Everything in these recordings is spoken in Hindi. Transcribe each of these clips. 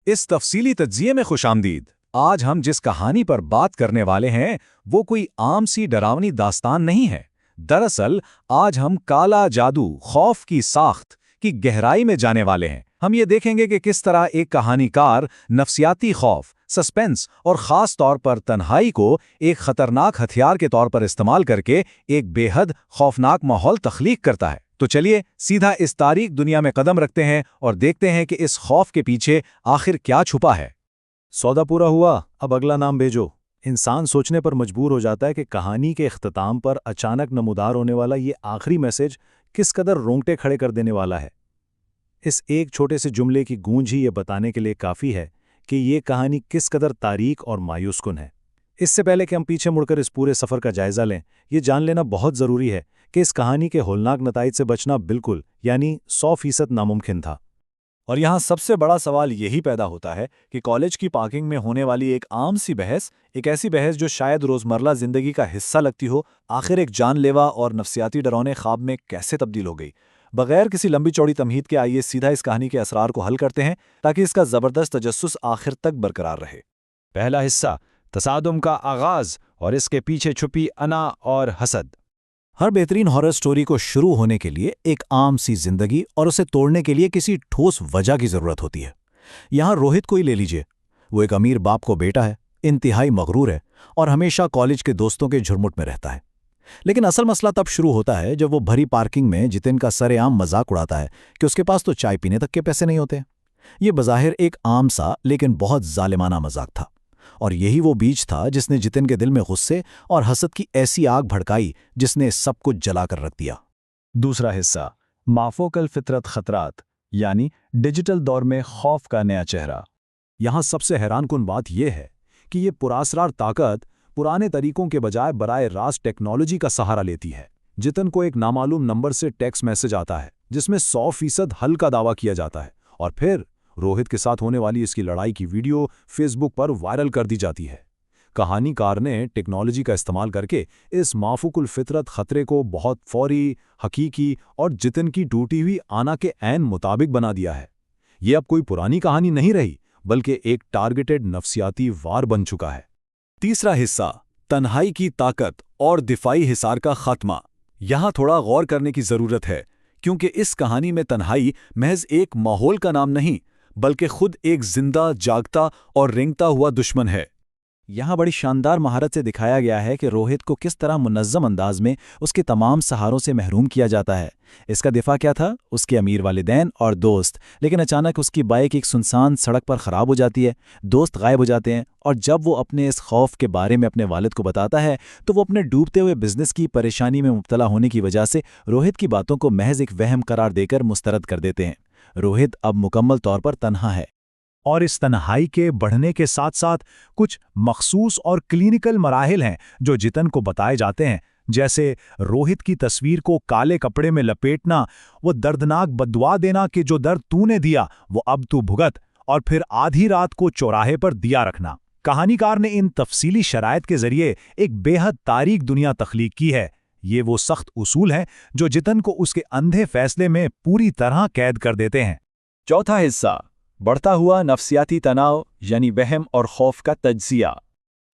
इस तफसीली तज्जिये में खुशामदीद। आज हम जिस कहानी पर बात करने वाले हैं वो कोई आम सी डरावनी दास्तान नहीं है। दरअसल आज हम काला जादू, खौफ की साख्त की गहराई में जाने वाले हैं। हम ये देखेंगे कि किस तरह एक कहानीकार नफ्सियाती खौफ, सस्पेंस और ख़ास तौर पर तन्हाई को एक ख़तरनाक हथियार के तौर पर इस्तेमाल करके एक बेहद खौफनाक माहौल तख्लीक करता है। तो चलिए सीधा इस तारीख दुनिया में कदम रखते हैं और देखते हैं कि इस खौफ के पीछे आखिर क्या छुपा है। सौदा पूरा हुआ, अब अगला नाम भेजो। इंसान सोचने पर मजबूर हो जाता है कि कहानी के इख्तिताम पर अचानक नमूदार होने वाला ये आखिरी मैसेज किस कदर रोंगटे खड़े कर देने वाला है। इस एक छोटे से जुमले की गूंज ही ये बताने के लिए काफ़ी है कि ये कहानी किस कदर तारीख और मायूसकुन है। इससे पहले कि हम पीछे मुड़कर इस पूरे सफ़र का जायज़ा लें, ये जान लेना बहुत ज़रूरी है कि इस कहानी के होलनाक नताइज से बचना बिल्कुल यानी 100% नामुमकिन था। और यहाँ सबसे बड़ा सवाल यही पैदा होता है कि कॉलेज की पार्किंग में होने वाली एक आम सी बहस, एक ऐसी बहस जो शायद रोज़मर्रा ज़िंदगी का हिस्सा लगती हो, आखिर एक जानलेवा और नफ्सियाती डरावने ख्वाब में कैसे तब्दील हो गई। बगैर किसी लंबी चौड़ी तमहीद के आइए सीधा इस कहानी के असरार को हल करते हैं ताकि इसका ज़बरदस्त तजस्सुस आखिर तक बरकरार रहे। पहला हिस्सा, तसादुम का आगाज़ और इसके पीछे छुपी अना और हसद। हर बेहतरीन हॉरर स्टोरी को शुरू होने के लिए एक आम सी जिंदगी और उसे तोड़ने के लिए किसी ठोस वजह की जरूरत होती है। यहाँ रोहित को ही ले लीजिए। वो एक अमीर बाप को बेटा है, इंतहाई मगरूर है और हमेशा कॉलेज के दोस्तों के झुरमुट में रहता है। लेकिन असल मसला तब शुरू होता है जब वो भरी पार्किंग में जितिन का सरेआम मजाक उड़ाता है कि उसके पास तो चाय पीने तक के पैसे नहीं होते। ये बज़ाहिर एक आम सा लेकिन बहुत जालिमाना मजाक था, और यही वो बीज था जिसने जितिन के दिल में गुस्से और हसद की ऐसी आग भड़काई जिसने सब कुछ जलाकर रख दिया। दूसरा हिस्सा, माफोकल फितरत खतरात यानी डिजिटल दौर में खौफ का नया चेहरा। यहाँ सबसे हैरानकुन बात यह है कि ये पुरासरार ताकत पुराने तरीकों के बजाय बराए रास्त टेक्नोलॉजी का सहारा लेती है। जितिन को एक नामालूम नंबर से टेक्स्ट मैसेज आता है जिसमें 100% हल का दावा किया जाता है, और फिर रोहित के साथ होने वाली इसकी लड़ाई की वीडियो फेसबुक पर वायरल कर दी जाती है। कहानीकार ने टेक्नोलॉजी का इस्तेमाल करके इस माफूकुल फितरत खतरे को बहुत फौरी, हकीकी और जितिन की टूटी हुई आना के ऐन मुताबिक बना दिया है। ये अब कोई पुरानी कहानी नहीं रही, बल्कि एक टारगेटेड नफ्सियाती वार बन चुका है। तीसरा हिस्सा, तन्हाई की ताकत और दिफाई हिसार का खात्मा। यहाँ थोड़ा गौर करने की जरूरत है, क्योंकि इस कहानी में तन्हाई महज एक माहौल का नाम नहीं, बल्कि खुद एक जिंदा, जागता और रेंगता हुआ दुश्मन है। यहाँ बड़ी शानदार महारत से दिखाया गया है कि रोहित को किस तरह मुनज़्ज़म अंदाज में उसके तमाम सहारों से महरूम किया जाता है। इसका दिफा क्या था? उसके अमीर वालिदैन और दोस्त। लेकिन अचानक उसकी बाइक एक सुनसान सड़क पर ख़राब हो जाती है, दोस्त गायब हो जाते हैं, और जब वो अपने इस खौफ के बारे में अपने वालिद को बताता है तो वो अपने डूबते हुए बिजनेस की परेशानी में मुब्तला होने की वजह से रोहित की बातों को महज एक वहम करार देकर मुस्तरद कर देते हैं। रोहित अब मुकम्मल तौर पर तन्हा है, और इस तन्हाई के बढ़ने के साथ साथ कुछ मखसूस और क्लिनिकल मराहिल हैं जो जितिन को बताए जाते हैं, जैसे रोहित की तस्वीर को काले कपड़े में लपेटना, वो दर्दनाक बददुआ देना कि जो दर्द तूने दिया वो अब तू भुगत, और फिर आधी रात को चौराहे पर दिया रखना। कहानीकार ने इन तफसीली शराइत के जरिए एक बेहद तारीख दुनिया तख्लीक की है। ये वो सख्त उसूल हैं जो जितिन को उसके अंधे फैसले में पूरी तरह कैद कर देते हैं। चौथा हिस्सा, बढ़ता हुआ नफ्सियाती तनाव यानी वहम और खौफ का तज्जिया।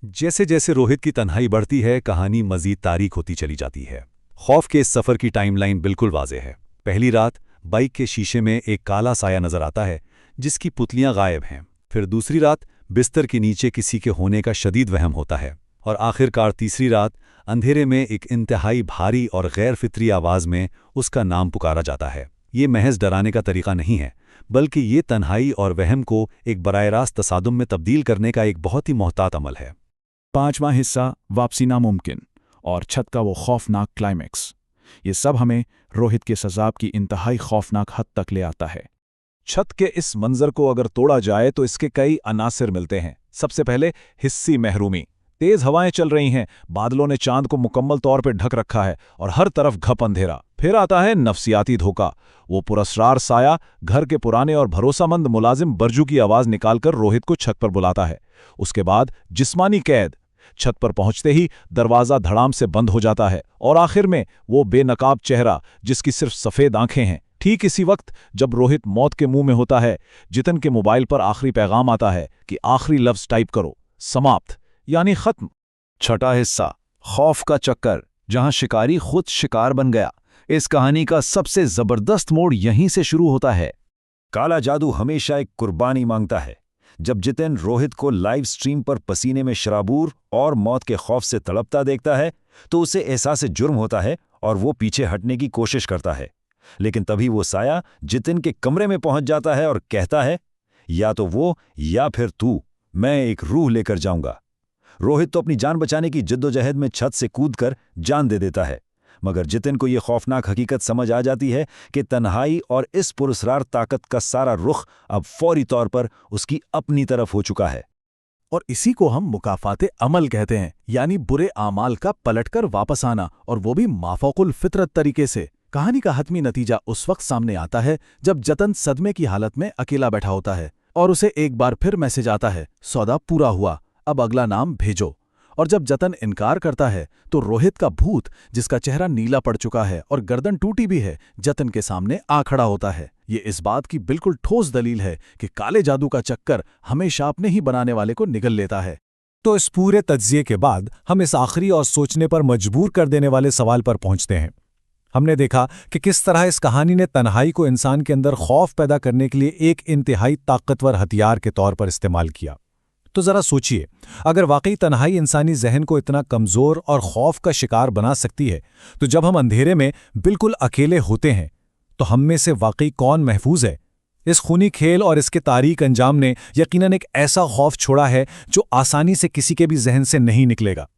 जैसे जैसे रोहित की तन्हाई बढ़ती है, कहानी मजीद तारीख होती चली जाती है। खौफ के इस सफ़र की टाइमलाइन बिल्कुल वाज़ेह है। पहली रात बाइक के शीशे में एक काला साया नज़र आता है जिसकी पुतलियां गायब हैं। फिर दूसरी रात बिस्तर के नीचे किसी के होने का शदीद वहम होता है, और आखिरकार तीसरी रात अंधेरे में एक इंतहाई भारी और गैर फितरी आवाज़ में उसका नाम पुकारा जाता है। ये महज डराने का तरीका नहीं है, बल्कि ये तन्हाई और वहम को एक बराह रास्त तसादुम में तब्दील करने का एक बहुत ही मोहतात अमल है। पांचवां हिस्सा, वापसी नामुमकिन और छत का वो खौफनाक क्लाइमैक्स। ये सब हमें रोहित के सजाब की इंतहाई खौफनाक हद तक ले आता है। छत के इस मंजर को अगर तोड़ा जाए तो इसके कई अनासिर मिलते हैं। सबसे पहले हिस्सी महरूमी। तेज हवाएं चल रही हैं, बादलों ने चांद को मुकम्मल तौर पर ढक रखा है और हर तरफ घप अंधेरा। फिर आता है नफ्सियाती धोखा। वो पुरस्रार साया घर के पुराने और भरोसामंद मुलाजिम बरजू की आवाज निकालकर रोहित को छत पर बुलाता है। उसके बाद जिस्मानी कैद। छत पर पहुंचते ही दरवाजा धड़ाम से बंद हो जाता है, और आखिर में वो बेनकाब चेहरा जिसकी सिर्फ सफेद आंखें हैं, ठीक इसी वक्त जब रोहित मौत के मुंह में होता है, जितन के मोबाइल पर आखिरी पैगाम आता है कि आखिरी लफ्ज टाइप करो, समाप्त, यानी खत्म। छठा हिस्सा, खौफ का चक्कर, जहां शिकारी खुद शिकार बन गया। इस कहानी का सबसे जबरदस्त मोड़ यहीं से शुरू होता है। काला जादू हमेशा एक कुर्बानी मांगता है। जब जितेन रोहित को लाइव स्ट्रीम पर पसीने में शराबूर और मौत के खौफ से तड़पता देखता है तो उसे एहसास जुर्म होता है और वो पीछे हटने की कोशिश करता है। लेकिन तभी वो साया जितेन के कमरे में पहुंच जाता है और कहता है, या तो वो या फिर तू, मैं एक रूह लेकर जाऊंगा। रोहित तो अपनी जान बचाने की जिद्दोजहद में छत से कूदकर जान दे देता है, मगर जितेन को यह खौफनाक हकीकत समझ आ जाती है कि तन्हाई और इस पुरस्कार ताकत का सारा रुख अब फौरी तौर पर उसकी अपनी तरफ हो चुका है। और इसी को हम मुकाफाते अमल कहते हैं, यानी बुरे आमाल का पलटकर वापस आना, और वो भी माफौकुल फितरत तरीके से। कहानी का हतमी नतीजा उस वक्त सामने आता है जब जतन सदमे की हालत में अकेला बैठा होता है और उसे एक बार फिर मैसेज आता है, सौदा पूरा हुआ, अब अगला नाम भेजो। और जब जतन इनकार करता है तो रोहित का भूत, जिसका चेहरा नीला पड़ चुका है और गर्दन टूटी भी है, जतन के सामने आ खड़ा होता है। ये इस बात की बिल्कुल ठोस दलील है कि काले जादू का चक्कर हमेशा अपने ही बनाने वाले को निगल लेता है। तो इस पूरे तज्जिए के बाद हम इस आखिरी और सोचने पर मजबूर कर देने वाले सवाल पर पहुंचते हैं। हमने देखा कि किस तरह इस कहानी ने तन्हाई को इंसान के अंदर खौफ पैदा करने के लिए एक इंतहाई ताकतवर हथियार के तौर पर इस्तेमाल किया। तो जरा सोचिए, अगर वाकई तन्हाई इंसानी जहन को इतना कमजोर और खौफ का शिकार बना सकती है, तो जब हम अंधेरे में बिल्कुल अकेले होते हैं तो हम में से वाकई कौन महफूज है? इस खूनी खेल और इसके तारीक अंजाम ने यकीनन एक ऐसा खौफ छोड़ा है जो आसानी से किसी के भी जहन से नहीं निकलेगा।